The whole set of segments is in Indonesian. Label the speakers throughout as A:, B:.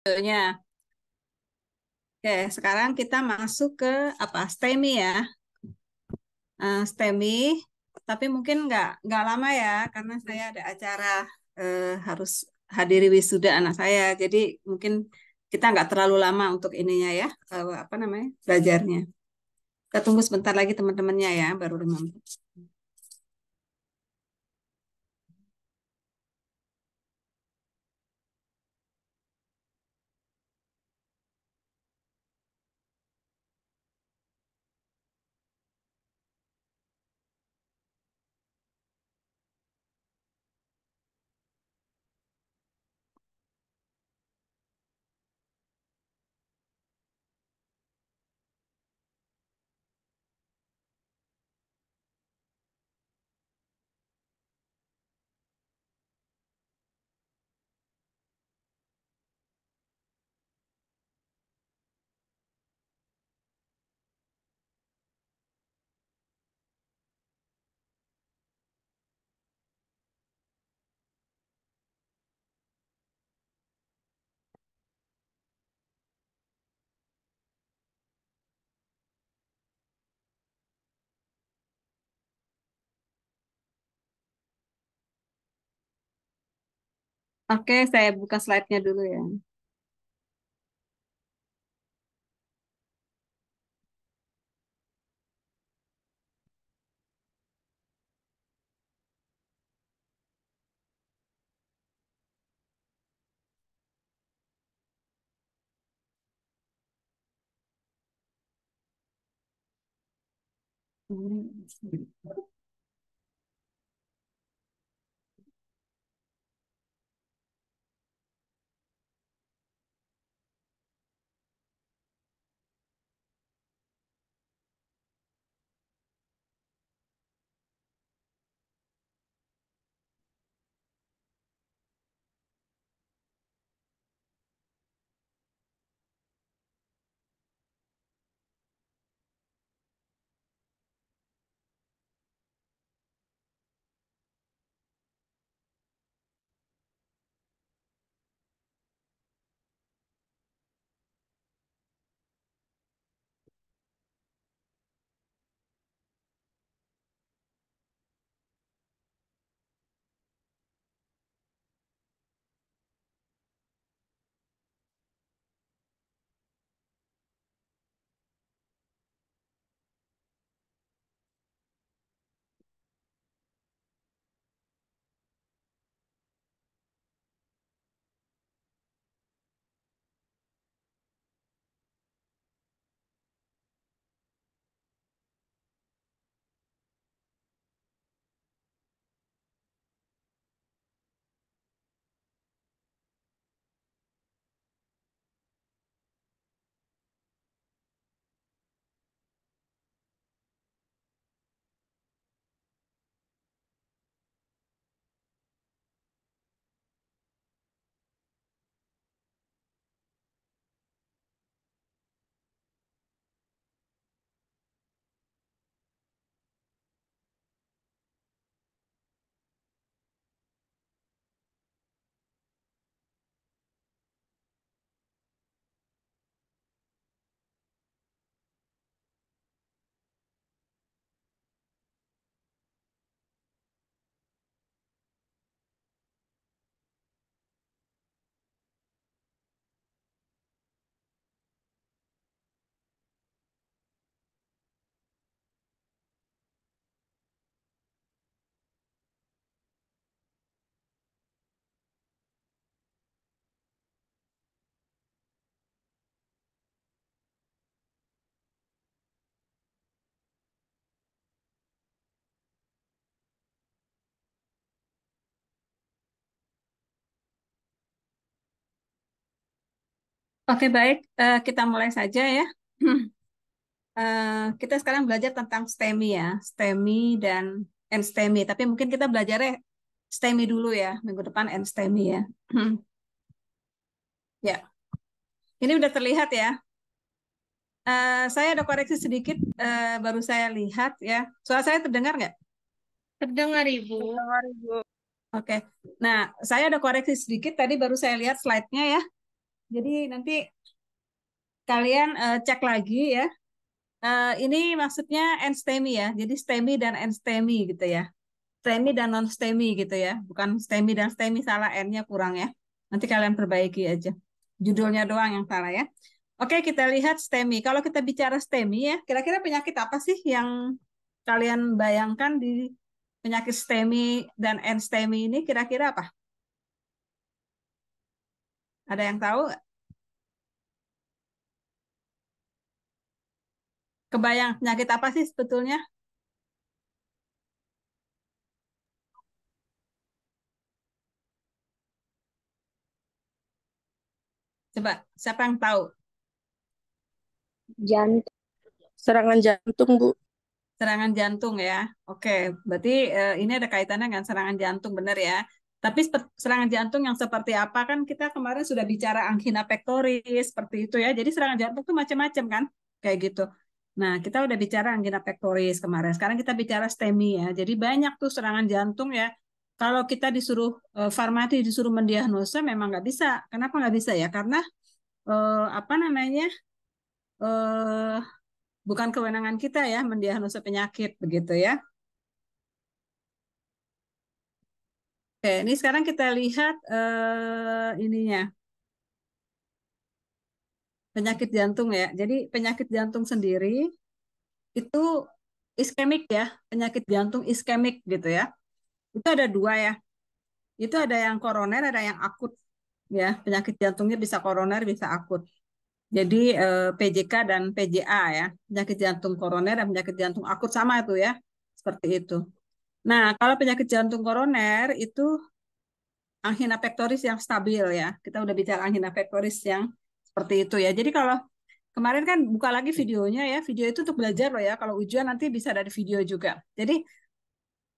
A: videonya. Oke, sekarang kita masuk ke apa? STEMI ya. STEMI, tapi mungkin nggak lama ya, karena saya ada acara harus hadiri wisuda anak saya. Jadi mungkin kita nggak terlalu lama untuk ininya ya, apa namanya, belajarnya. Kita tunggu sebentar lagi teman-temannya ya, baru 5 menit. Oke, saya buka slide-nya dulu ya. Oke, baik. Kita mulai saja ya. Kita sekarang belajar tentang STEMI ya, STEMI dan NSTEMI. Tapi mungkin kita belajarnya STEMI dulu ya, minggu depan NSTEMI ya. Ya, ini udah terlihat ya. Saya ada koreksi sedikit, baru saya lihat ya. Suara saya terdengar nggak?
B: Terdengar, Ibu.
C: Dengar, Ibu.
A: Oke. Nah, saya ada koreksi sedikit. Tadi baru saya lihat slide-nya ya. Jadi nanti kalian cek lagi ya. Ini maksudnya NSTEMI ya. Jadi STEMI dan NSTEMI gitu ya. STEMI dan non STEMI gitu ya. Bukan STEMI dan STEMI, salah N-nya kurang ya. Nanti kalian perbaiki aja. Judulnya doang yang salah ya. Oke, kita lihat STEMI. Kalau kita bicara STEMI ya, kira-kira penyakit apa sih yang kalian bayangkan di penyakit STEMI dan NSTEMI ini kira-kira apa? Ada yang tahu? Kebayang penyakit apa sih sebetulnya? Coba, siapa yang tahu?
C: Jantung. Serangan jantung, Bu.
A: Serangan jantung ya. Oke, berarti ini ada kaitannya dengan serangan jantung, benar ya. Tapi serangan jantung yang seperti apa kan kita kemarin sudah bicara angina pectoris seperti itu ya. Jadi serangan jantung itu macam-macam kan, kayak gitu. Nah, kita udah bicara angina pectoris kemarin. Sekarang kita bicara STEMI ya. Jadi banyak tuh serangan jantung ya. Kalau kita disuruh farmasi disuruh mendiagnosa memang nggak bisa. Kenapa nggak bisa ya? Karena apa namanya? eh bukan kewenangan kita ya mendiagnosa penyakit begitu ya. Oke, ini sekarang kita lihat ininya penyakit jantung ya. Jadi penyakit jantung sendiri itu iskemik ya, penyakit jantung iskemik gitu ya. Itu ada dua ya. Itu ada yang koroner, ada yang akut ya. Penyakit jantungnya bisa koroner, bisa akut. Jadi PJK dan PJA ya, penyakit jantung koroner dan penyakit jantung akut sama itu ya, seperti itu. Nah, kalau penyakit jantung koroner itu angina pectoris yang stabil ya. Kita udah bicara angina pectoris yang seperti itu ya. Jadi kalau kemarin kan buka lagi videonya ya, video itu untuk belajar loh ya. Kalau ujian nanti bisa dari video juga. Jadi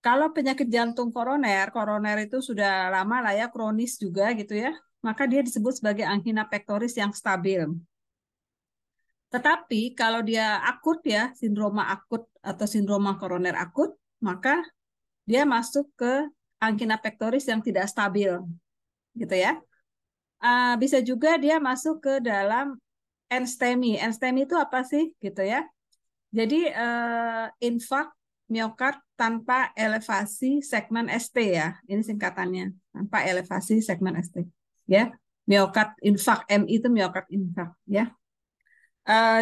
A: kalau penyakit jantung koroner, koroner itu sudah lama lah ya, kronis juga gitu ya. Maka dia disebut sebagai angina pectoris yang stabil. Tetapi kalau dia akut ya, sindroma akut atau sindroma koroner akut, maka dia masuk ke angina pectoris yang tidak stabil gitu ya. Bisa juga dia masuk ke dalam NSTEMI. NSTEMI itu apa sih gitu ya? Jadi infak miokard tanpa elevasi segmen ST ya. Ini singkatannya, tanpa elevasi segmen ST. Ya, miokard infak, MI itu miokard infak ya.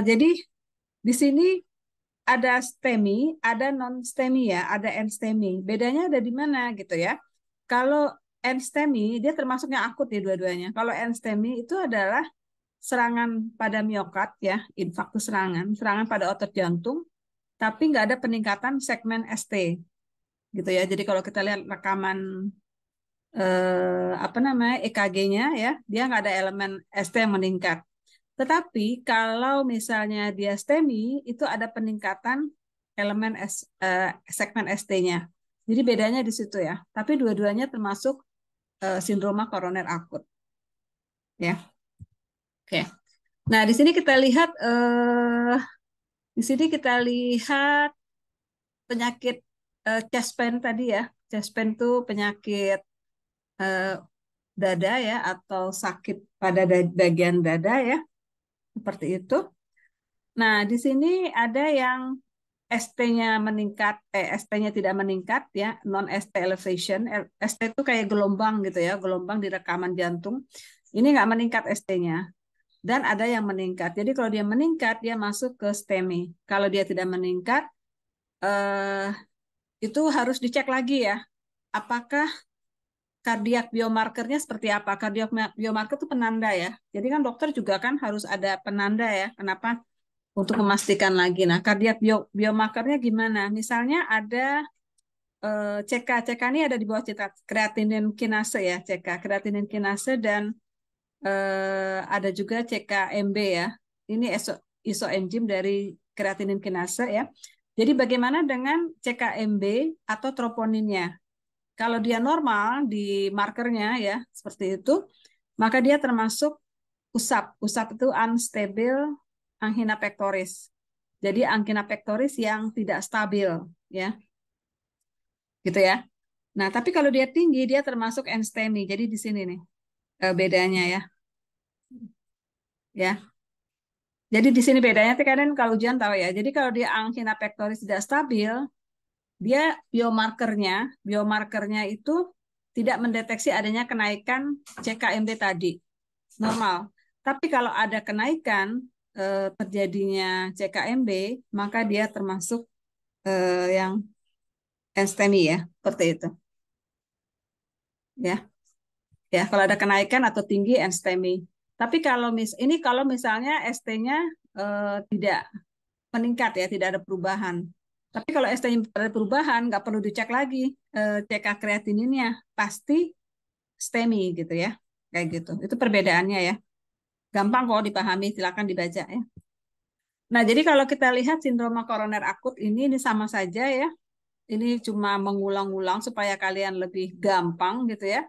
A: Jadi di sini ada STEMI, ada non STEMI ya, ada NSTEMI. Bedanya ada di mana gitu ya? Kalau NSTEMI dia termasuk yang akut ya dua-duanya. Kalau NSTEMI itu adalah serangan pada miokard ya, infarksi serangan, serangan pada otot jantung, tapi nggak ada peningkatan segmen ST gitu ya. Jadi kalau kita lihat rekaman apa namanya EKG-nya ya, dia nggak ada elemen ST yang meningkat. Tetapi kalau misalnya dia STEMI itu ada peningkatan elemen segmen ST-nya. Jadi bedanya di situ ya. Tapi dua-duanya termasuk sindroma koroner akut ya. Oke. Nah, di sini kita lihat penyakit chest pain tadi ya. Chest pain itu penyakit eh, dada ya atau sakit pada bagian dada ya, seperti itu. Nah, di sini ada yang ST-nya meningkat, ST-nya tidak meningkat ya, non ST elevation. ST itu kayak gelombang gitu ya, gelombang di rekaman jantung. Ini nggak meningkat ST-nya. Dan ada yang meningkat. Jadi kalau dia meningkat, dia masuk ke STEMI. Kalau dia tidak meningkat, eh, itu harus dicek lagi ya. Apakah kardiak biomarkernya seperti apa? Kardiak biomarker itu penanda ya. Jadi kan dokter juga kan harus ada penanda ya. Kenapa? Untuk memastikan lagi. Nah, kardiak biomarkernya gimana? Misalnya ada CK. CK ini ada di bawah kreatinin kinase ya. CK, kreatinin kinase dan ada juga CKMB ya. Ini isoenzim dari kreatinin kinase ya. Jadi bagaimana dengan CKMB atau troponinnya? Kalau dia normal di markernya ya, seperti itu, maka dia termasuk USAP. USAP itu unstable angina pectoris. Jadi angina pectoris yang tidak stabil ya, gitu ya. Nah, tapi kalau dia tinggi dia termasuk NSTEMI. Jadi di sini nih bedanya ya. ya. Jadi di sini bedanya tuh kalian kalau ujian tahu ya. Jadi kalau dia angina pectoris tidak stabil, dia biomarkernya itu tidak mendeteksi adanya kenaikan CKMB tadi, normal. Tapi kalau ada kenaikan terjadinya CKMB, maka dia termasuk yang enstemi ya, seperti itu. Ya, ya kalau ada kenaikan atau tinggi enstemi. Tapi kalau misalnya ST-nya tidak meningkat ya, tidak ada perubahan. Tapi kalau ST-nya ada perubahan, nggak perlu dicek lagi CK kreatininnya, pasti STEMI gitu ya, kayak gitu. Itu perbedaannya ya. Gampang kok dipahami, silakan dibaca ya. Nah, jadi kalau kita lihat sindroma koroner akut ini sama saja ya. Ini cuma mengulang-ulang supaya kalian lebih gampang gitu ya.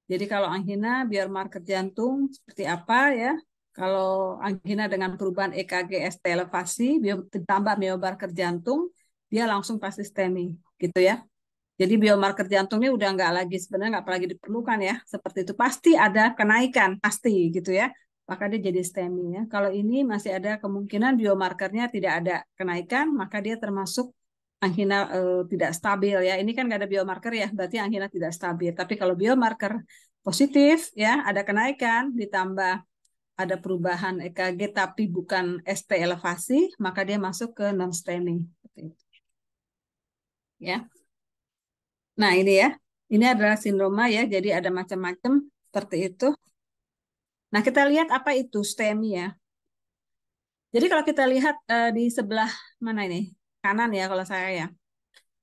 A: Jadi kalau angina biar marker jantung seperti apa ya. Kalau angina dengan perubahan EKG ST elevasi ditambah biomarker jantung, dia langsung pasti STEMI gitu ya. Jadi biomarker jantungnya udah nggak lagi sebenarnya nggak lagi diperlukan ya. Seperti itu pasti ada kenaikan pasti gitu ya. Maka dia jadi STEMI ya. Kalau ini masih ada kemungkinan biomarkernya tidak ada kenaikan, maka dia termasuk angina tidak stabil ya. Ini kan nggak ada biomarker ya, berarti angina tidak stabil. Tapi kalau biomarker positif ya, ada kenaikan ditambah ada perubahan EKG tapi bukan ST elevasi, maka dia masuk ke non STEMI. Ya. Nah, ini ya. Ini adalah sindroma ya, jadi ada macam-macam seperti itu. Nah, kita lihat apa itu STEMI ya. Jadi kalau kita lihat di sebelah mana ini? Kanan ya kalau saya ya.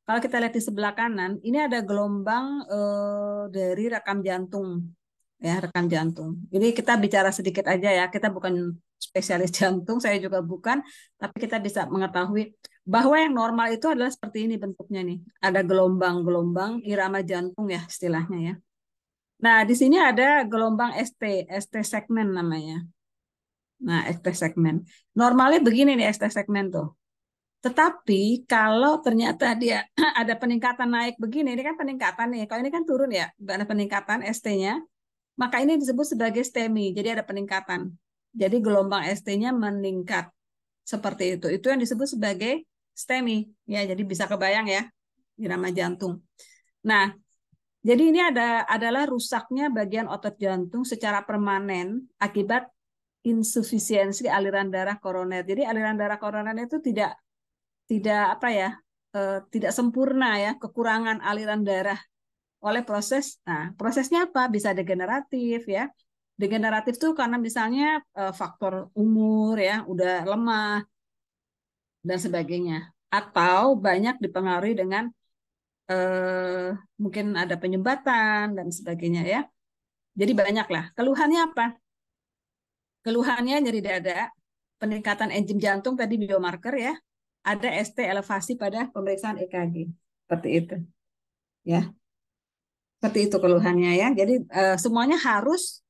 A: Kalau kita lihat di sebelah kanan, ini ada gelombang dari rekam jantung. Ya, rekam jantung. Ini kita bicara sedikit aja ya. Kita bukan spesialis jantung, saya juga bukan, tapi kita bisa mengetahui bahwa yang normal itu adalah seperti ini bentuknya nih. Ada gelombang-gelombang irama jantung ya istilahnya ya. Nah, di sini ada gelombang ST segmen namanya. Nah, ST segmen. Normalnya begini nih ST segmen tuh. Tetapi kalau ternyata dia ada peningkatan naik begini, ini kan peningkatan nih. Kalau ini kan turun ya, ada peningkatan ST-nya, maka ini disebut sebagai STEMI. Jadi ada peningkatan. Jadi gelombang ST-nya meningkat seperti itu. Itu yang disebut sebagai STEMI. Ya, jadi bisa kebayang ya, irama jantung. Nah, jadi ini adalah rusaknya bagian otot jantung secara permanen akibat insufisiensi aliran darah koroner. Jadi aliran darah koroner itu tidak apa ya, tidak sempurna ya, kekurangan aliran darah oleh proses. Nah, prosesnya apa? Bisa degeneratif ya. Degeneratif itu karena misalnya faktor umur ya, udah lemah dan sebagainya. Atau banyak dipengaruhi dengan mungkin ada penyumbatan dan sebagainya ya. Jadi banyak lah. Keluhannya apa? Keluhannya nyeri dada, peningkatan enzim jantung tadi biomarker ya, ada ST elevasi pada pemeriksaan EKG. Seperti itu. Ya. Seperti itu keluhannya ya. Jadi semuanya harus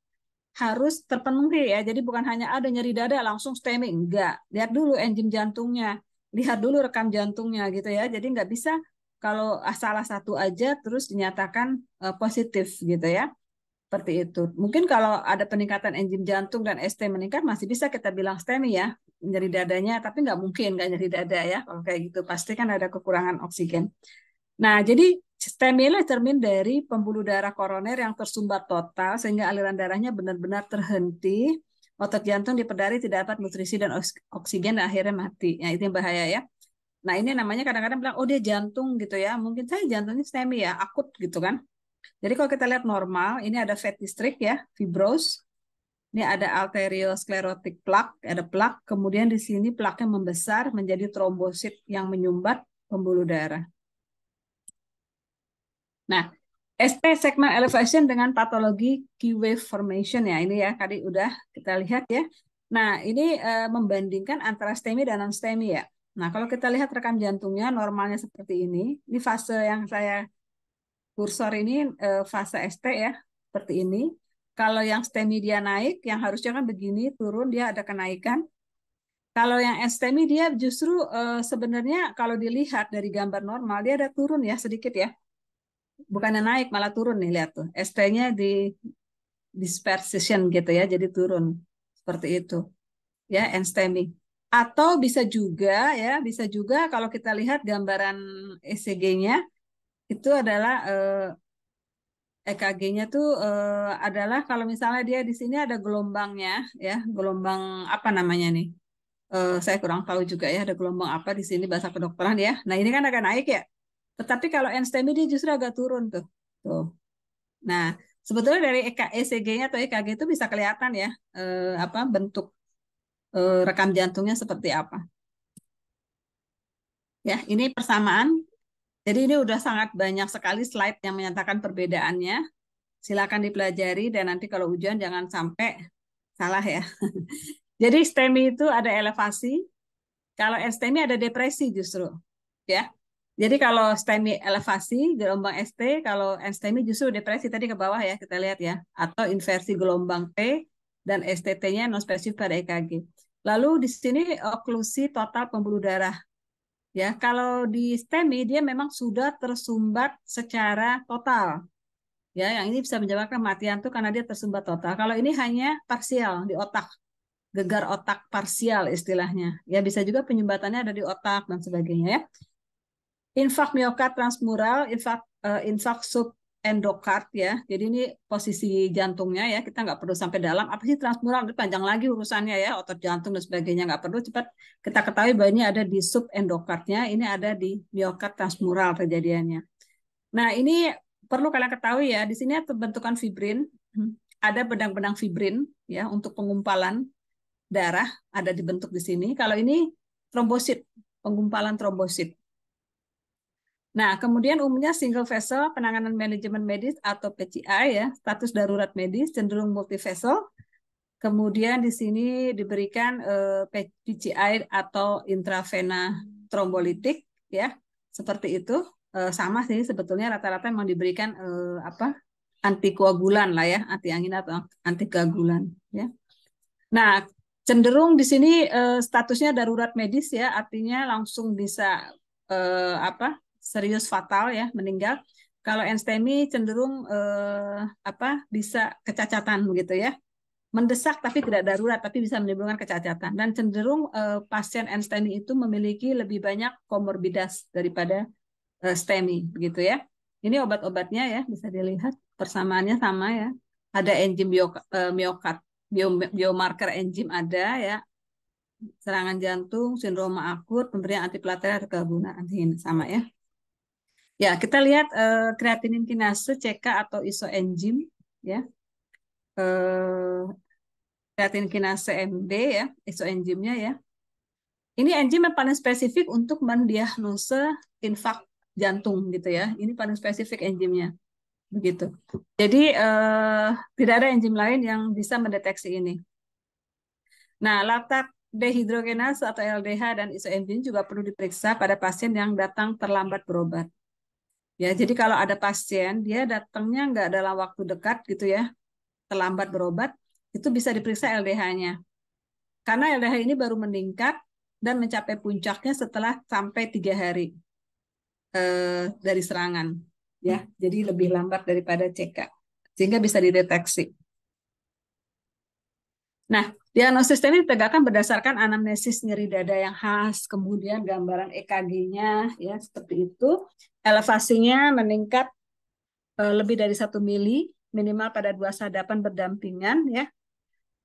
A: terpenuhi ya. Jadi bukan hanya ada nyeri dada langsung STEMI, enggak. Lihat dulu enzim jantungnya, lihat dulu rekam jantungnya gitu ya. Jadi nggak bisa kalau salah satu aja terus dinyatakan positif gitu ya. Seperti itu. Mungkin kalau ada peningkatan enzim jantung dan ST meningkat masih bisa kita bilang STEMI ya, nyeri dadanya, tapi nggak mungkin nggak nyeri dada ya. Kalau kayak gitu pasti kan ada kekurangan oksigen. Nah, jadi STEMI adalah cermin dari pembuluh darah koroner yang tersumbat total sehingga aliran darahnya benar-benar terhenti. Otot jantung diperdari tidak dapat nutrisi dan oksigen dan akhirnya mati. Ya, itu yang bahaya ya. Nah, ini namanya kadang-kadang bilang, oh dia jantung gitu ya. Mungkin saya jantungnya STEMI ya, akut gitu kan. Jadi kalau kita lihat normal, ini ada fatty streak ya, fibros. Ini ada arteriosclerotic plaque, ada plak. Kemudian di sini plaknya membesar menjadi trombosit yang menyumbat pembuluh darah. Nah, ST segment elevation dengan patologi Q-wave formation ya, ini ya tadi udah kita lihat ya. Nah, ini membandingkan antara STEMI dan non-STEMI ya. Nah, kalau kita lihat rekam jantungnya normalnya seperti ini. Ini fase yang saya kursor ini fase ST ya, seperti ini. Kalau yang STEMI dia naik, yang harusnya kan begini, turun dia ada kenaikan. Kalau yang STEMI dia justru sebenarnya kalau dilihat dari gambar normal, dia ada turun ya sedikit ya. Bukannya naik, malah turun nih, lihat tuh. ST-nya di dispersion gitu ya, jadi turun. seperti itu ya, NSTEMI. Atau bisa juga kalau kita lihat gambaran ECG-nya itu adalah EKG-nya tuh adalah kalau misalnya dia di sini ada gelombangnya ya, gelombang apa namanya nih? Saya kurang tahu juga ya, ada gelombang apa di sini bahasa kedokteran ya. Nah, ini kan agak naik ya. Tetapi kalau NSTEMI dia justru agak turun tuh. Tuh. Nah, sebetulnya dari ECG-nya atau EKG itu bisa kelihatan ya apa bentuk rekam jantungnya seperti apa. Ya, ini persamaan. Jadi ini udah sangat banyak sekali slide yang menyatakan perbedaannya. Silakan dipelajari dan nanti kalau ujian jangan sampai salah ya. Jadi STEMI itu ada elevasi, kalau STEMI ada depresi justru, ya. Jadi kalau STEMI elevasi gelombang ST, kalau STEMI justru depresi tadi ke bawah ya kita lihat ya, atau inversi gelombang T dan STT-nya non spesifik pada EKG. Lalu di sini oklusi total pembuluh darah. Ya, kalau di STEMI dia memang sudah tersumbat secara total. Ya, yang ini bisa menyebabkan kematian tuh karena dia tersumbat total. Kalau ini hanya parsial di otak, gegar otak parsial istilahnya. Ya, bisa juga penyumbatannya ada di otak dan sebagainya ya. Infak miokard transmural, infak subendokard ya. Jadi ini posisi jantungnya ya. Kita nggak perlu sampai dalam. Apa sih transmural? Itu panjang lagi urusannya ya. Otot jantung dan sebagainya nggak perlu. Cepat kita ketahui bahwa ini ada di subendokardnya. Ini ada di miokard transmural kejadiannya. Nah ini perlu kalian ketahui ya. Di sini ada bentukan fibrin. Ada benang-benang fibrin ya untuk pengumpalan darah ada dibentuk di sini. Kalau ini trombosit, penggumpalan trombosit. Nah, kemudian umumnya single vessel penanganan manajemen medis atau PCI ya, status darurat medis cenderung multivessel. Kemudian di sini diberikan PCI atau intravena trombolitik ya, seperti itu. Sama sih sebetulnya rata-rata memang diberikan apa antikoagulan lah ya, anti angin atau antikoagulan ya. Nah, cenderung di sini statusnya darurat medis ya, artinya langsung bisa apa serius fatal ya meninggal. Kalau NSTEMI cenderung apa bisa kecacatan begitu ya, mendesak tapi tidak darurat tapi bisa menimbulkan kecacatan dan cenderung pasien NSTEMI itu memiliki lebih banyak komorbiditas daripada STEMI begitu ya. Ini obat-obatnya ya bisa dilihat persamaannya sama ya. Ada enzim miokard, biomarker enzim ada ya, serangan jantung, sindroma akut, pemberian antiplatelet atau kegunaan ini sama ya. Ya, kita lihat kreatinin kinase CK atau isoenzim ya. Kreatinin kinase MB ya, isoenzimnya ya. Ini enzim yang paling spesifik untuk mendiagnose infak jantung gitu ya. Ini paling spesifik enzimnya begitu. Jadi tidak ada enzim lain yang bisa mendeteksi ini. Nah, laktat dehidrogenase atau LDH dan isoenzim juga perlu diperiksa pada pasien yang datang terlambat berobat. Ya, jadi kalau ada pasien dia datangnya nggak dalam waktu dekat gitu ya, terlambat berobat, itu bisa diperiksa LDH-nya. Karena LDH ini baru meningkat dan mencapai puncaknya setelah sampai 3 hari dari serangan. Ya, jadi lebih lambat daripada CK, sehingga bisa dideteksi. Nah, diagnosis ini ditegakkan berdasarkan anamnesis nyeri dada yang khas, kemudian gambaran EKG-nya ya seperti itu. Elevasinya meningkat lebih dari 1 mili, minimal pada 2 sadapan berdampingan ya.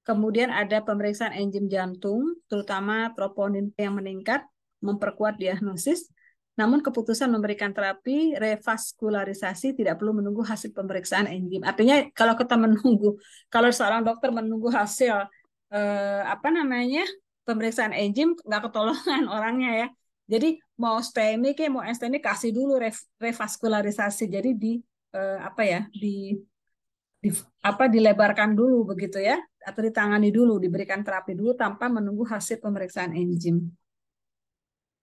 A: Kemudian ada pemeriksaan enzim jantung, terutama troponin yang meningkat, memperkuat diagnosis. Namun keputusan memberikan terapi revaskularisasi tidak perlu menunggu hasil pemeriksaan enzim. Artinya kalau kita menunggu, kalau seorang dokter menunggu hasil apa namanya pemeriksaan enzim nggak ketolongan orangnya ya. Jadi mau STEMI kayak mau STEMI kasih dulu revaskularisasi. Jadi di apa ya di apa dilebarkan dulu begitu ya atau ditangani dulu diberikan terapi dulu tanpa menunggu hasil pemeriksaan enzim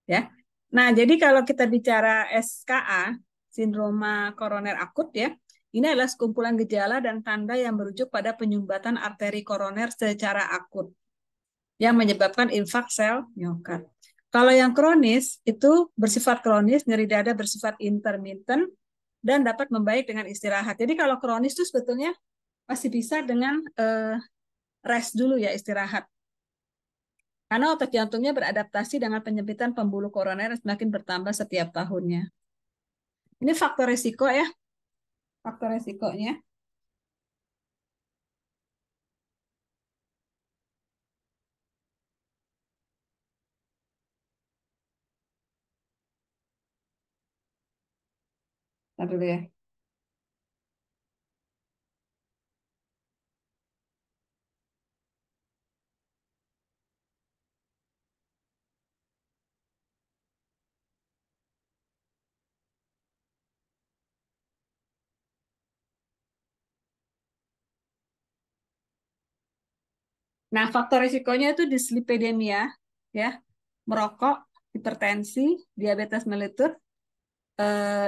A: ya. Nah, jadi kalau kita bicara SKA sindroma koroner akut ya, ini adalah sekumpulan gejala dan tanda yang merujuk pada penyumbatan arteri koroner secara akut yang menyebabkan infak sel miokard. Kalau yang kronis itu bersifat kronis, nyeri dada bersifat intermittent dan dapat membaik dengan istirahat. Jadi kalau kronis itu sebetulnya masih bisa dengan rest dulu ya, istirahat. Karena otot jantungnya beradaptasi dengan penyempitan pembuluh koroner yang semakin bertambah setiap tahunnya. Ini faktor resiko ya, faktor resikonya. Ntar dulu ya. Nah, faktor risikonya itu dislipidemia, ya, merokok, hipertensi, diabetes mellitus.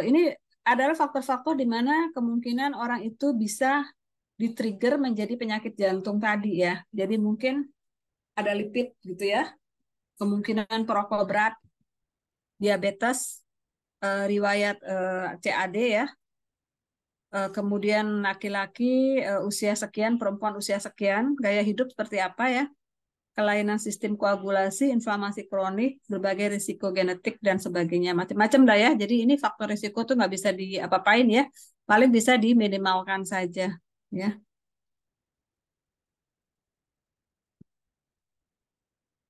A: Ini adalah faktor-faktor di mana kemungkinan orang itu bisa di-trigger menjadi penyakit jantung tadi ya. Jadi mungkin ada lipid gitu ya, kemungkinan perokok berat, diabetes, riwayat CAD ya, kemudian laki-laki usia sekian, perempuan usia sekian, gaya hidup seperti apa ya, kelainan sistem koagulasi, inflamasi kronik, berbagai risiko genetik dan sebagainya, macam-macam lah ya. Jadi ini faktor risiko tuh nggak bisa diapa-apain ya, paling bisa diminimalkan saja ya.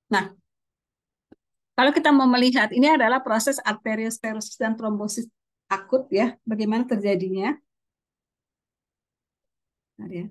A: Nah, kalau kita mau melihat ini adalah proses arteriosklerosis dan trombosis akut ya, bagaimana terjadinya? Nah, ya.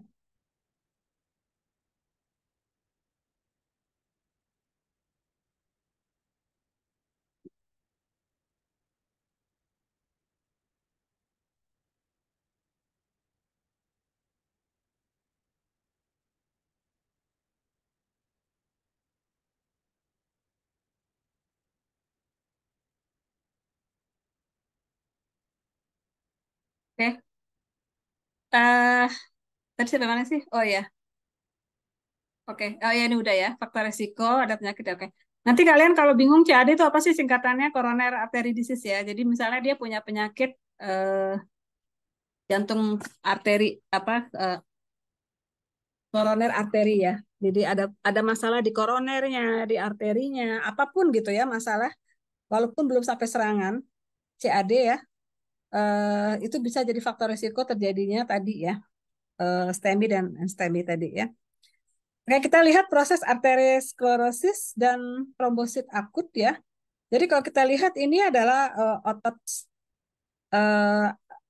A: Oke. Eh, tadi sampai mana sih? Oh ya, oke. Oh ya, ini udah ya. Faktor resiko, ada penyakit. Oke. Nanti kalian kalau bingung CAD itu apa sih singkatannya? Coroner artery disease ya. Jadi misalnya dia punya penyakit jantung arteri apa koroner arteri ya. Jadi ada masalah di koronernya, di arterinya, apapun gitu ya masalah. Walaupun belum sampai serangan CAD ya, itu bisa jadi faktor risiko terjadinya tadi ya, STEMI dan STEMI tadi ya. Oke, kita lihat proses arteriosklerosis dan trombosit akut ya. Jadi kalau kita lihat ini adalah otot eh,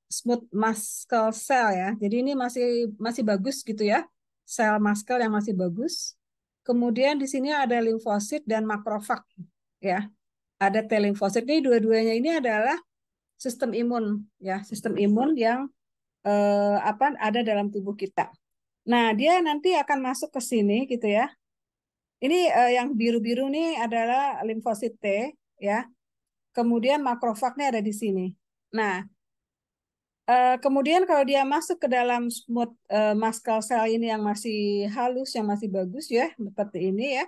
A: smooth muscle cell ya. Jadi ini masih masih bagus gitu ya. Sel muscle yang masih bagus. Kemudian di sini ada limfosit dan makrofag ya. Ada T limfosit. Ini dua-duanya ini adalah sistem imun ya, sistem imun yang apa ada dalam tubuh kita. Nah, dia nanti akan masuk ke sini gitu ya. Ini yang biru-biru nih adalah limfosit T ya. Kemudian makrofagnya ada di sini. Nah, kemudian kalau dia masuk ke dalam smooth muscle cell ini yang masih halus, yang masih bagus ya, seperti ini ya.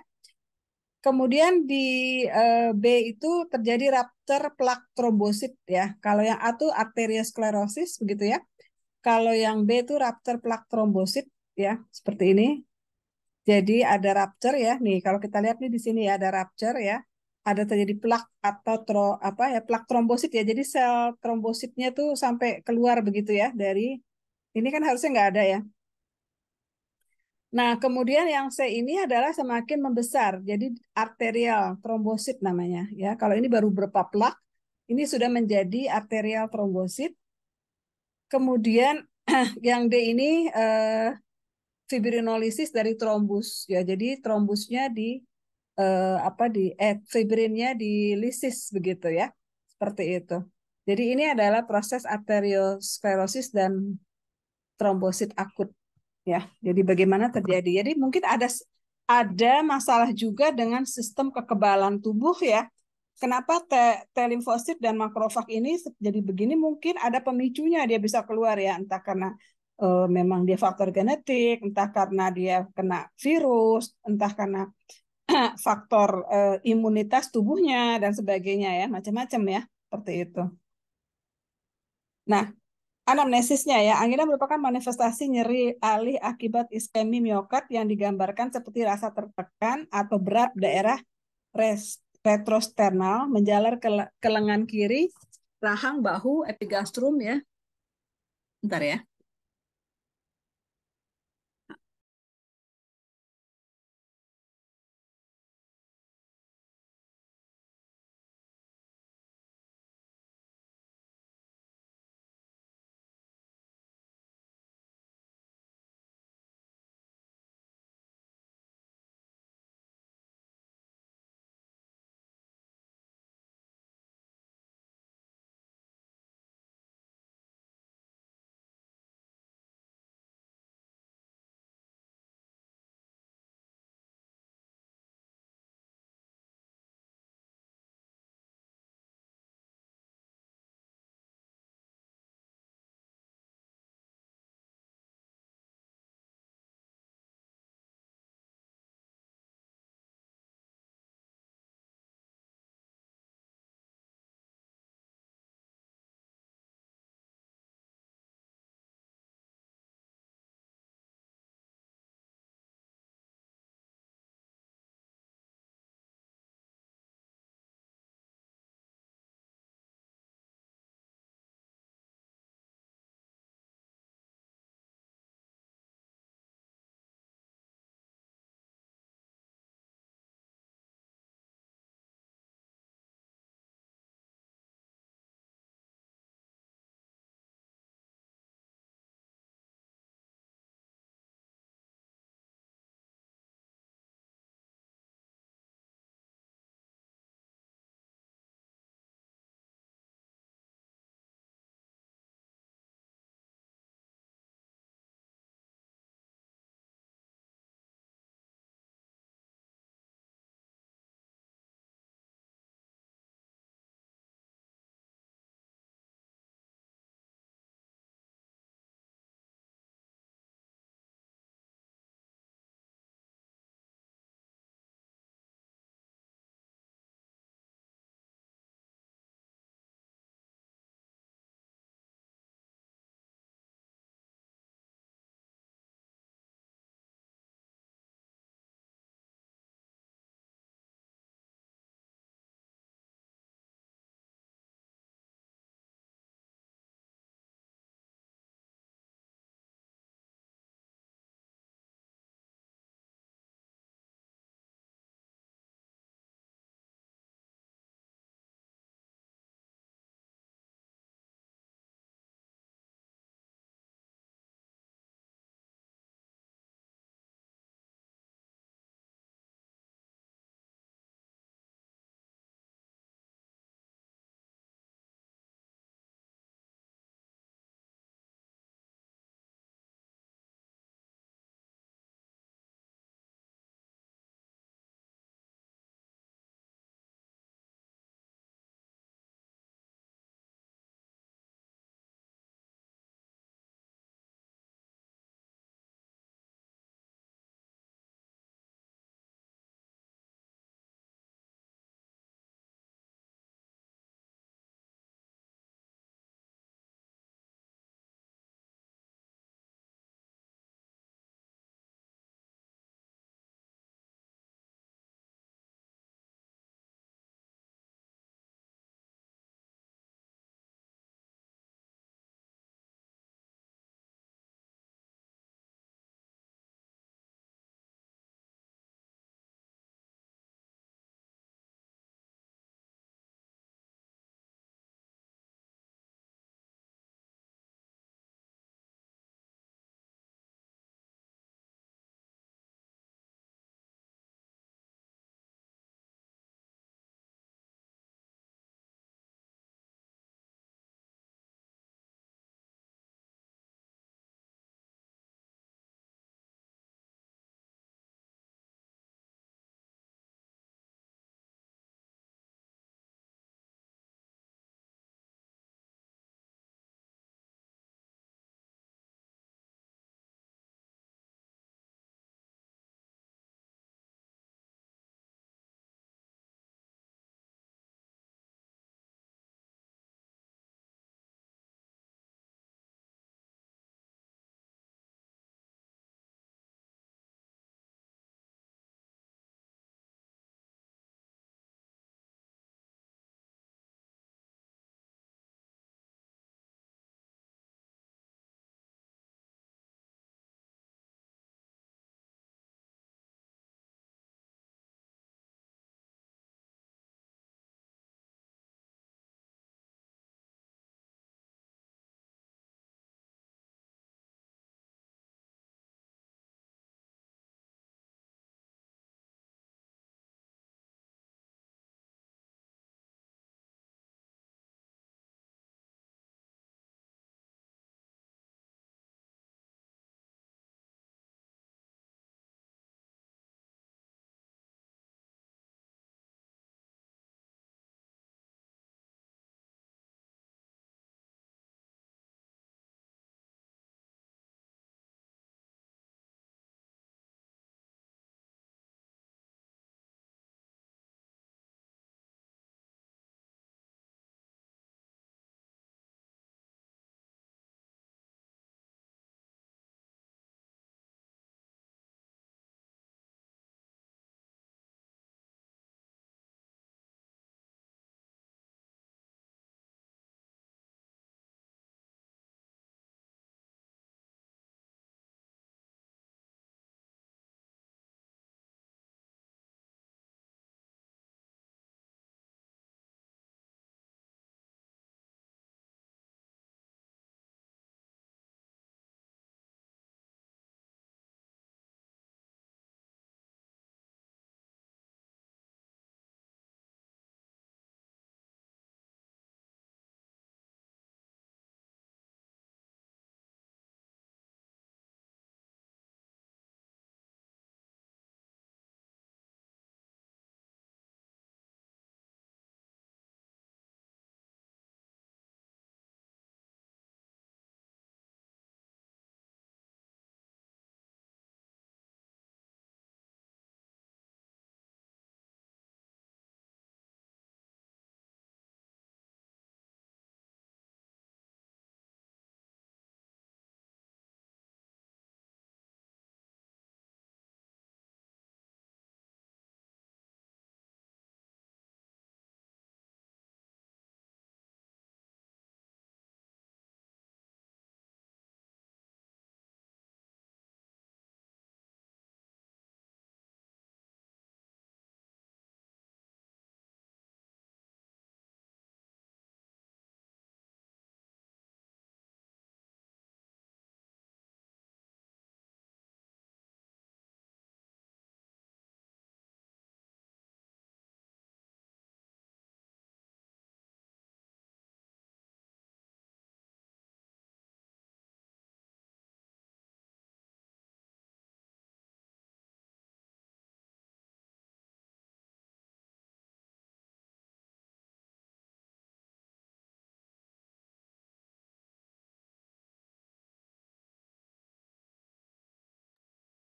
A: Kemudian di B itu terjadi rupture plak trombosit ya. Kalau yang A itu arteriosklerosis begitu ya. Kalau yang B itu rupture plak trombosit ya, seperti ini. Jadi ada rupture ya. Nih, kalau kita lihat nih di sini ya ada rupture ya. Ada terjadi plak atau apa ya, plak trombosit ya. Jadi sel trombositnya tuh sampai keluar begitu ya dari ini kan harusnya nggak ada ya. Nah, kemudian yang C ini adalah semakin membesar. Jadi arterial trombosit namanya ya. Kalau ini baru berupa plak, ini sudah menjadi arterial trombosit. Kemudian yang D ini fibrinolisis dari trombus ya. Jadi trombusnya di apa di fibrinnya dilisis begitu ya. Seperti itu. Jadi ini adalah proses arteriosklerosis dan trombosit akut ya. Jadi bagaimana terjadi? Jadi mungkin ada masalah juga dengan sistem kekebalan tubuh ya. Kenapa T limfosit dan makrofag ini jadi begini? Mungkin ada pemicunya dia bisa keluar ya, entah karena memang dia faktor genetik, entah karena dia kena virus, entah karena faktor imunitas tubuhnya dan sebagainya ya, macam-macam ya, seperti itu. Nah, Anamnesisnya ya, angina merupakan manifestasi nyeri alih akibat iskemi miokard yang digambarkan seperti rasa tertekan atau berat daerah retrosternal menjalar ke lengan kiri, rahang, bahu, epigastrum ya. Bentar ya.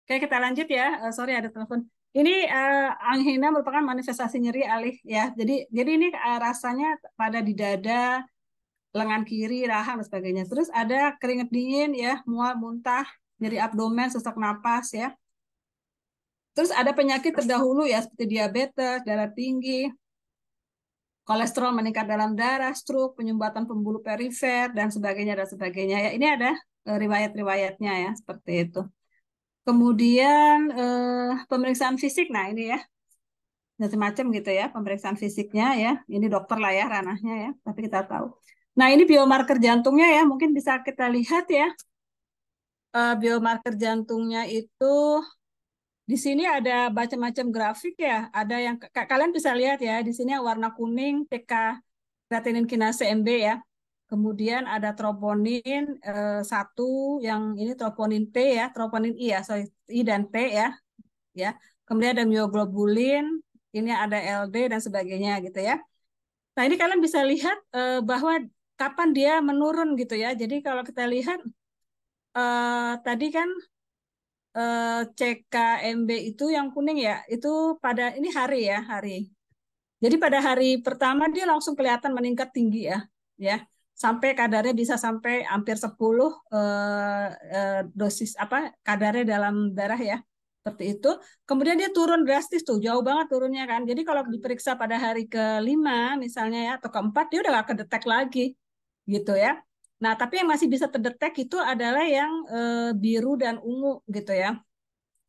A: Oke, kita lanjut ya. Sorry ada telepon. Ini angina merupakan manifestasi nyeri alih ya. Jadi ini rasanya pada di dada, lengan kiri, rahang dan sebagainya. Terus ada keringat dingin ya, mual, muntah, nyeri abdomen, sesak napas ya. Terus ada penyakit terdahulu ya seperti diabetes, darah tinggi, kolesterol meningkat dalam darah, stroke, penyumbatan pembuluh perifer dan sebagainya dan sebagainya ya. Ini ada riwayat-riwayatnya ya seperti itu. Kemudian pemeriksaan fisik, nah ini ya macam-macam gitu ya pemeriksaan fisiknya ya. Ini dokter lah ya ranahnya ya, tapi kita tahu. Nah ini biomarker jantungnya ya, mungkin bisa kita lihat ya. Biomarker jantungnya itu di sini ada macam-macam grafik ya. Ada yang kalian bisa lihat ya di sini yang warna kuning TK kreatinin kinase MB ya. Kemudian ada troponin 1 yang ini troponin T ya, troponin I ya, sorry I dan T ya. Kemudian ada mioglobulin, ini ada LD dan sebagainya gitu ya. Nah, ini kalian bisa lihat bahwa kapan dia menurun gitu ya. Jadi kalau kita lihat tadi kan CKMB itu yang kuning ya, itu pada ini hari ya, hari. Jadi pada hari pertama dia langsung kelihatan meningkat tinggi ya. Sampai kadarnya bisa sampai hampir 10 dosis apa kadarnya dalam darah ya. Seperti itu. Kemudian dia turun drastis tuh, jauh banget turunnya kan. Jadi kalau diperiksa pada hari kelima misalnya ya atau keempat dia udah gak kedetek lagi gitu ya. Nah, tapi yang masih bisa terdetek itu adalah yang biru dan ungu gitu ya.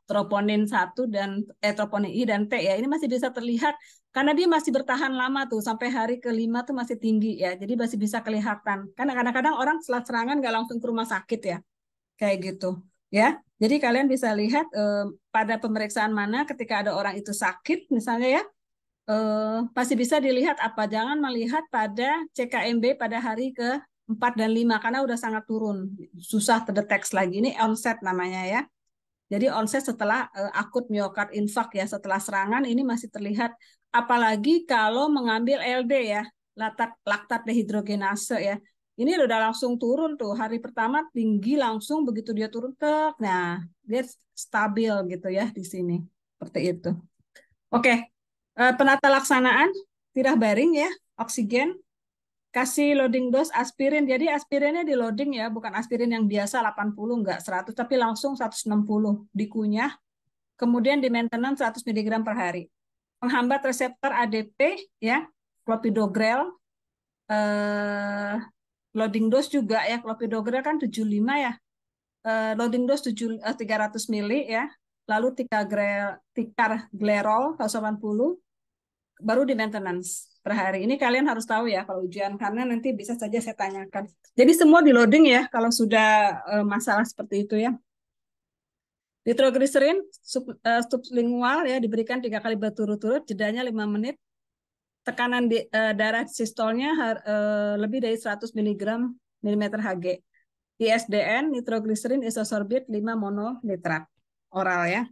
A: Troponin 1 dan troponin I dan T ya. Ini masih bisa terlihat karena dia masih bertahan lama tuh sampai hari kelima tuh masih tinggi ya. Jadi masih bisa kelihatan. Karena kadang-kadang orang setelah serangan nggak langsung ke rumah sakit ya. Kayak gitu ya. Jadi kalian bisa lihat pada pemeriksaan mana ketika ada orang itu sakit misalnya ya. Masih bisa dilihat apa. Jangan melihat pada CKMB pada hari ke 4 dan 5 karena udah sangat turun. Susah terdeteksi lagi. Ini onset namanya ya. Jadi onset setelah akut miokard infark ya, setelah serangan ini masih terlihat. Apalagi kalau mengambil LD ya, laktat dehidrogenase ya. Ini udah langsung turun tuh. Hari pertama tinggi langsung begitu dia turun tek. Nah, dia stabil gitu ya di sini. Seperti itu. Oke, penata laksanaan tirah baring ya, oksigen, kasih loading dose aspirin. Jadi aspirinnya di loading ya, bukan aspirin yang biasa 80 enggak 100 tapi langsung 160 dikunyah. Kemudian di maintenance 100 mg per hari. Menghambat reseptor ADP ya, clopidogrel loading dose juga ya, clopidogrel kan 75 ya. Loading dose 300 mili ya. Lalu ticarglerol 180 baru di maintenance per hari. Ini kalian harus tahu ya kalau ujian karena nanti bisa saja saya tanyakan. Jadi semua di loading ya kalau sudah masalah seperti itu ya. Nitrogliserin sublingual ya diberikan 3 kali berturut-turut, jedanya 5 menit. Tekanan darah sistolnya lebih dari 100 mg milimeter Hg. ISDN nitrogliserin isosorbit 5 mononitrat oral ya.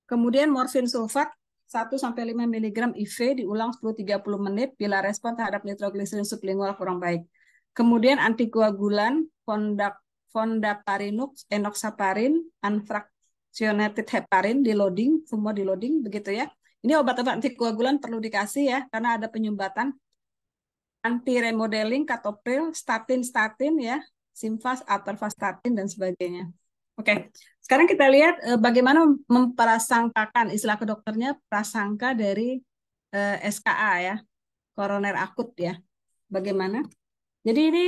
A: Kemudian morfin sulfat 1-5 mg IV diulang 10-30 menit bila respon terhadap nitrogliserin sublingual kurang baik. Kemudian antikoagulan fondaparinux, enoxaparin, unfractionated heparin di loading, semua di loading begitu ya. Ini obat-obat antikoagulan perlu dikasih ya karena ada penyumbatan. Anti remodeling, captopril, statin ya, simvas, atorvastatin dan sebagainya. Oke, sekarang kita lihat bagaimana memprasangkakan istilah kedokternya prasangka dari SKA ya, koroner akut ya. Bagaimana? Jadi ini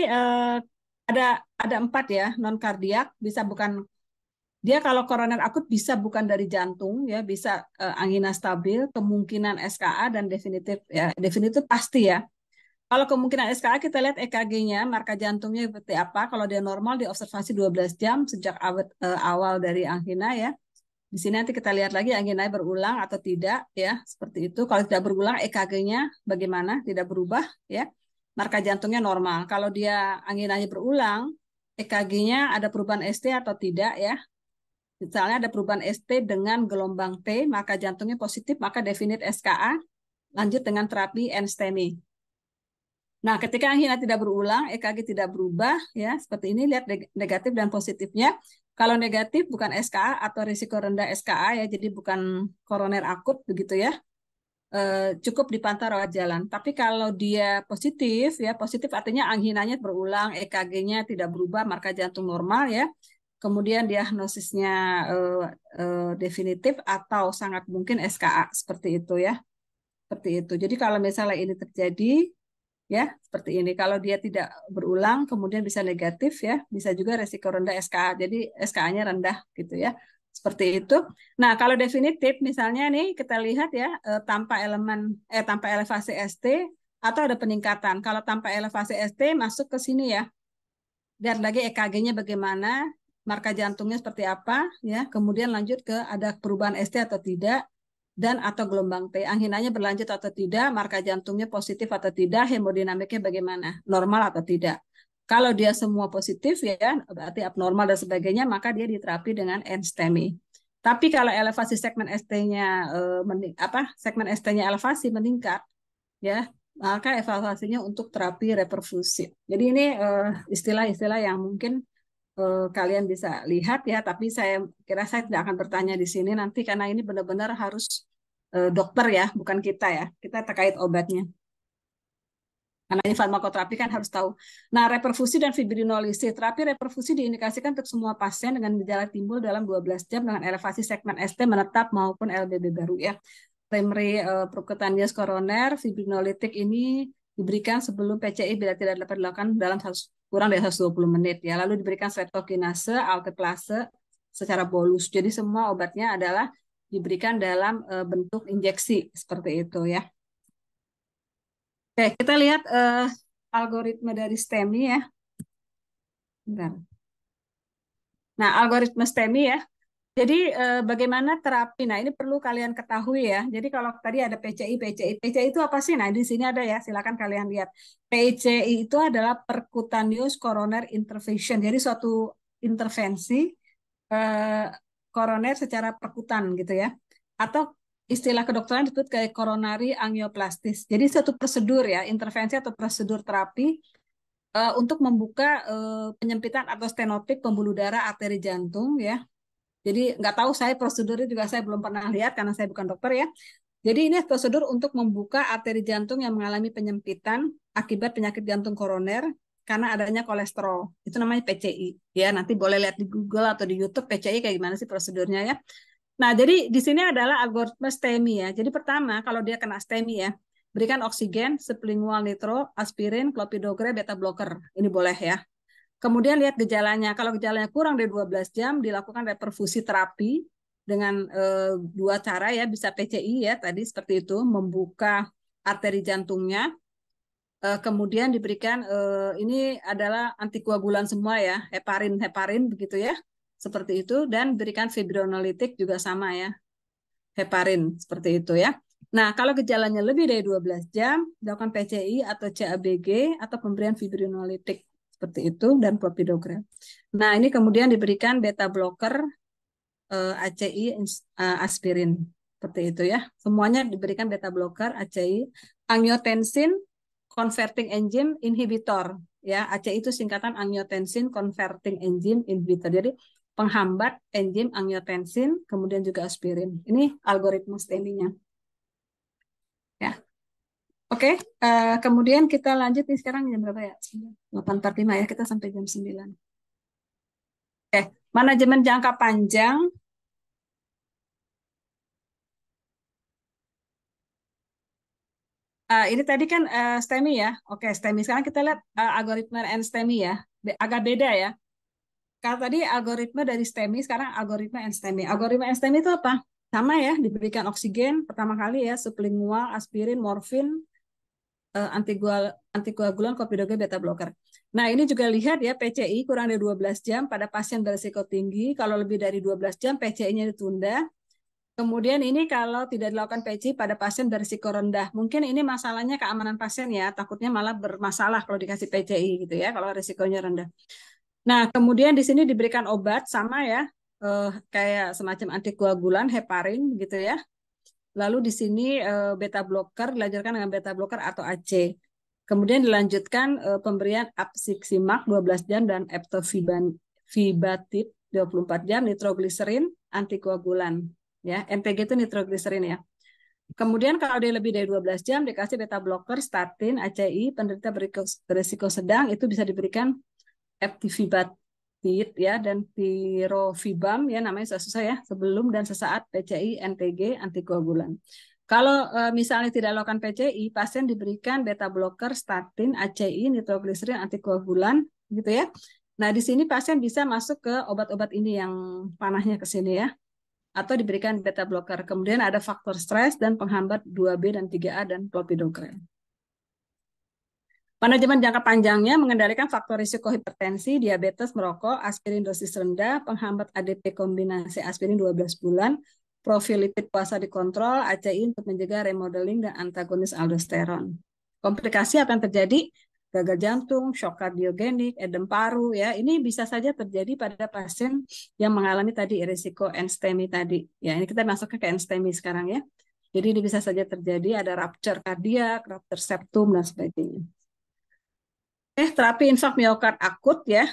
A: ada 4 ya, non kardiak bisa bukan dia kalau koroner akut bisa bukan dari jantung ya, bisa angina stabil, kemungkinan SKA dan definitif ya, definitif pasti ya. Kalau kemungkinan SKA kita lihat EKG-nya, marka jantungnya seperti apa. Kalau dia normal diobservasi 12 jam sejak awal dari angina ya. Di sini nanti kita lihat lagi angina berulang atau tidak ya, seperti itu. Kalau tidak berulang EKG-nya bagaimana? Tidak berubah ya. Marka jantungnya normal. Kalau dia anginanya berulang, EKG-nya ada perubahan ST atau tidak ya. Misalnya ada perubahan ST dengan gelombang T, maka jantungnya positif, maka definit SKA. Lanjut dengan terapi NSTEMI. Nah, ketika angina tidak berulang, EKG tidak berubah, ya seperti ini, lihat negatif dan positifnya. Kalau negatif bukan SKA atau risiko rendah SKA ya, jadi bukan koroner akut begitu ya. Cukup dipantau rawat jalan. Tapi kalau dia positif ya, positif artinya angginanya berulang, EKG-nya tidak berubah, marka jantung normal ya. Kemudian diagnosisnya definitif atau sangat mungkin SKA seperti itu ya. Seperti itu. Jadi kalau misalnya ini terjadi ya seperti ini. Kalau dia tidak berulang, kemudian bisa negatif ya, bisa juga resiko rendah SKA. Jadi SKA-nya rendah gitu ya. Seperti itu. Nah, kalau definitif misalnya nih kita lihat ya tanpa elevasi ST atau ada peningkatan. Kalau tanpa elevasi ST masuk ke sini ya. Lihat lagi EKG-nya bagaimana, marka jantungnya seperti apa ya. Kemudian lanjut ke ada perubahan ST atau tidak dan atau gelombang T. Angginanya berlanjut atau tidak, marka jantungnya positif atau tidak, hemodinamiknya bagaimana, normal atau tidak. Kalau dia semua positif ya, berarti abnormal dan sebagainya, maka dia diterapi dengan NSTEMI. Tapi kalau elevasi segmen ST-nya segmen ST-nya elevasi meningkat, ya, maka evaluasinya untuk terapi reperfusi. Jadi ini istilah-istilah yang mungkin kalian bisa lihat ya, tapi saya kira saya tidak akan bertanya di sini nanti karena ini benar-benar harus dokter ya, bukan kita ya. Kita terkait obatnya. Karena ini farmakoterapi kan harus tahu. Nah, reperfusi dan fibrinolisis. Terapi reperfusi diindikasikan untuk semua pasien dengan gejala timbul dalam 12 jam dengan elevasi segmen ST menetap maupun LBB baru ya. Primary percutaneous koroner, fibrinolitik ini diberikan sebelum PCI bila tidak dapat dilakukan dalam kurang dari 120 menit ya. Lalu diberikan streptokinase, alteplase secara bolus. Jadi semua obatnya adalah diberikan dalam bentuk injeksi seperti itu ya. Oke, kita lihat algoritma dari STEMI ya. Bentar. Nah, algoritma STEMI ya. Jadi bagaimana terapi? Nah, ini perlu kalian ketahui ya. Jadi kalau tadi ada PCI itu apa sih? Nah, di sini ada ya. Silakan kalian lihat. PCI itu adalah percutaneous coroner intervention. Jadi suatu intervensi eh, koroner secara perkutan gitu ya. Atau istilah kedokteran disebut kayak coronary angioplastis. Jadi suatu prosedur ya, intervensi atau prosedur terapi untuk membuka penyempitan atau stenotik pembuluh darah arteri jantung ya. Jadi nggak tahu saya prosedurnya juga saya belum pernah lihat karena saya bukan dokter ya. Jadi ini prosedur untuk membuka arteri jantung yang mengalami penyempitan akibat penyakit jantung koroner karena adanya kolesterol. Itu namanya PCI. Ya, nanti boleh lihat di Google atau di YouTube PCI kayak gimana sih prosedurnya ya. Nah, jadi di sini adalah algoritma STEMI ya. Jadi pertama, kalau dia kena STEMI ya, berikan oksigen, sublingual nitro, aspirin, clopidogrel, beta blocker. Ini boleh ya. Kemudian lihat gejalanya. Kalau gejalanya kurang dari 12 jam, dilakukan reperfusi terapi dengan dua cara ya, bisa PCI ya, tadi seperti itu, membuka arteri jantungnya. Kemudian diberikan, ini adalah antikoagulan semua ya, heparin begitu ya, seperti itu. Dan berikan fibrinolitik juga sama ya, heparin seperti itu ya. Nah, kalau gejalanya lebih dari 12 jam, dilakukan PCI atau CABG atau pemberian fibrinolitik seperti itu dan clopidogrel. Nah, ini kemudian diberikan beta blocker, ACI, aspirin seperti itu ya. Semuanya diberikan beta blocker, ACI, angiotensin converting enzyme inhibitor ya. ACI itu singkatan angiotensin converting enzyme inhibitor. Jadi penghambat enzim angiotensin, kemudian juga aspirin. Ini algoritma STEMI-nya. Ya. Oke, kemudian kita lanjut nih sekarang jam berapa ya? 8.45 ya, kita sampai jam 9. Oke, manajemen jangka panjang. Ini tadi kan STEMI ya. Oke, STEMI. Sekarang kita lihat algoritma and STEMI ya. Agak beda ya. Kalau tadi algoritma dari STEMI, sekarang algoritma and STEMI. Algoritma and STEMI itu apa? Sama ya, diberikan oksigen pertama kali ya, sublingual, aspirin, morfin, antikoagulan, clopidogrel, beta blocker. Nah, ini juga lihat ya, PCI kurang dari 12 jam pada pasien berisiko tinggi. Kalau lebih dari 12 jam, PCI-nya ditunda. Kemudian ini kalau tidak dilakukan PCI pada pasien berisiko rendah. Mungkin ini masalahnya keamanan pasien ya, takutnya malah bermasalah kalau dikasih PCI gitu ya, kalau risikonya rendah. Nah, kemudian di sini diberikan obat sama ya, kayak semacam antikoagulan, heparin gitu ya. Lalu di sini beta blocker, dilanjutkan dengan beta blocker atau AC. Kemudian dilanjutkan pemberian apsiximak 12 jam dan eptofibatid 24 jam nitrogliserin antikoagulan. Ya, NTG itu nitrogliserin ya. Kemudian kalau dia lebih dari 12 jam dikasih beta blocker, statin, ACI, penderita berisiko sedang itu bisa diberikan eftifibatid ya dan tirovibam ya namanya susah ya sebelum dan sesaat PCI, NTG, antikoagulan. Kalau misalnya tidak lakukan PCI, pasien diberikan beta blocker, statin, ACI, nitrogliserin, antikoagulan gitu ya. Nah, di sini pasien bisa masuk ke obat-obat ini yang panahnya ke sini ya. Atau diberikan beta blocker. Kemudian ada faktor stres dan penghambat 2B dan 3A dan clopidogrel. Manajemen jangka panjangnya mengendalikan faktor risiko hipertensi, diabetes, merokok, aspirin dosis rendah, penghambat ADP kombinasi aspirin 12 bulan, profil lipid puasa dikontrol, ACI untuk mencegah remodeling dan antagonis aldosteron. Komplikasi apa yang terjadi? Gagal jantung, shock kardiogenik, edem paru ya. Ini bisa saja terjadi pada pasien yang mengalami tadi risiko enstemi tadi. Ya, ini kita masuk ke enstemi sekarang ya. Jadi ini bisa saja terjadi ada rupture kardiak, rupture septum dan sebagainya. Terapi infak miokard akut ya.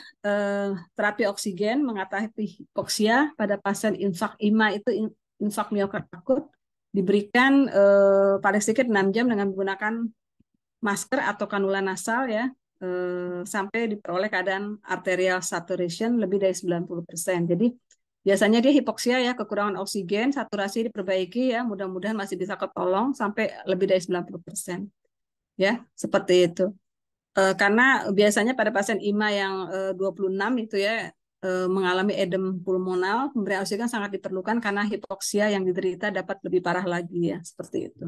A: Terapi oksigen mengatasi hipoksia pada pasien infak IMA itu infak miokard akut diberikan paling sedikit 6 jam dengan menggunakan masker atau kanula nasal ya sampai diperoleh keadaan arterial saturation lebih dari 90%. Jadi biasanya dia hipoksia ya, kekurangan oksigen, saturasi diperbaiki ya, mudah-mudahan masih bisa ketolong sampai lebih dari 90%. Ya, seperti itu. Karena biasanya pada pasien IMA yang 26 itu ya mengalami edem pulmonal, pemberian oksigen sangat diperlukan karena hipoksia yang diderita dapat lebih parah lagi ya, seperti itu.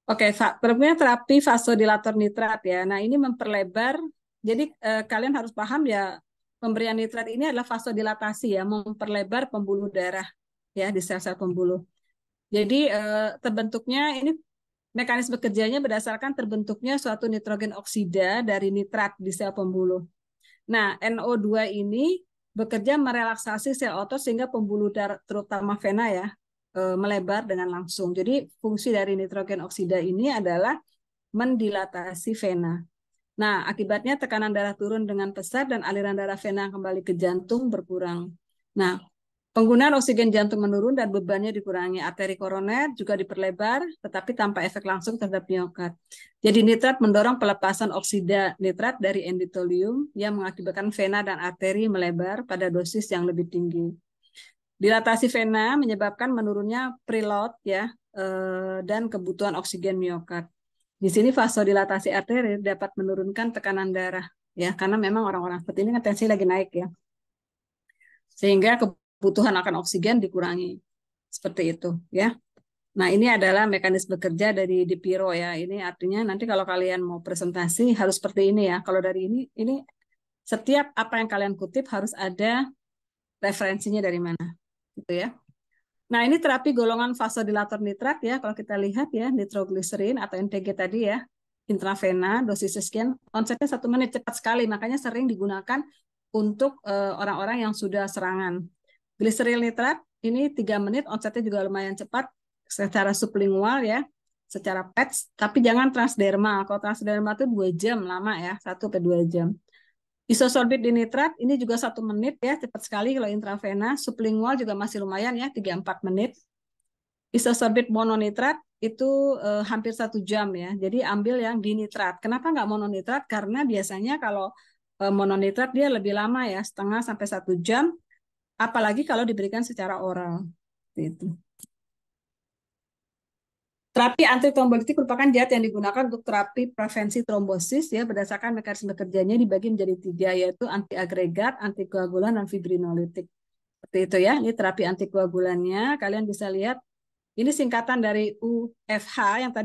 A: Oke, berikutnya terapi vasodilator nitrat ya. Nah, ini memperlebar. Jadi kalian harus paham ya, pemberian nitrat ini adalah vasodilatasi ya, memperlebar pembuluh darah ya di sel-sel pembuluh. Jadi terbentuknya ini mekanisme kerjanya berdasarkan terbentuknya suatu nitrogen oksida dari nitrat di sel pembuluh. Nah, NO2 ini bekerja merelaksasi sel otot sehingga pembuluh darah terutama vena ya melebar dengan langsung. Jadi fungsi dari nitrogen oksida ini adalah mendilatasi vena. Nah, akibatnya tekanan darah turun dengan pesat dan aliran darah vena kembali ke jantung berkurang. Nah, penggunaan oksigen jantung menurun dan bebannya dikurangi. Arteri koroner juga diperlebar, tetapi tanpa efek langsung terhadap miokard. Jadi nitrat mendorong pelepasan oksida nitrat dari endotelium yang mengakibatkan vena dan arteri melebar pada dosis yang lebih tinggi. Dilatasi vena menyebabkan menurunnya preload ya dan kebutuhan oksigen miokard. Di sini vasodilatasi arteri dapat menurunkan tekanan darah ya karena memang orang-orang seperti ini kan tensi lagi naik ya. Sehingga kebutuhan akan oksigen dikurangi. Seperti itu ya. Nah, ini adalah mekanisme kerja dari Dipiro ya. Ini artinya nanti kalau kalian mau presentasi harus seperti ini ya. Kalau dari ini setiap apa yang kalian kutip harus ada referensinya dari mana. Gitu ya. Nah, ini terapi golongan vasodilator nitrat ya. Kalau kita lihat ya, nitrogliserin atau NTG tadi ya, intravena, dosis sekian, onsetnya 1 menit, cepat sekali. Makanya sering digunakan untuk orang-orang yang sudah serangan. Gliseril nitrat, ini 3 menit, onsetnya juga lumayan cepat secara sublingual ya, secara patch, tapi jangan transdermal. Kalau transdermal itu 2 jam lama ya, 1-2 jam. Isosorbit dinitrat ini juga 1 menit ya, cepat sekali kalau intravena. Sublingual juga masih lumayan ya, 3-4 menit. Isosorbit mononitrat itu hampir 1 jam ya. Jadi ambil yang dinitrat. Kenapa nggak mononitrat? Karena biasanya kalau mononitrat dia lebih lama ya, 0,5-1 jam. Apalagi kalau diberikan secara oral. Gitu. Terapi antitrombolitik merupakan zat yang digunakan untuk terapi prevensi trombosis ya berdasarkan mekanisme kerjanya dibagi menjadi 3 yaitu antiagregat, antikoagulan dan fibrinolitik. Seperti itu ya. Ini terapi antikoagulannya. Kalian bisa lihat ini singkatan dari UFH yang tadi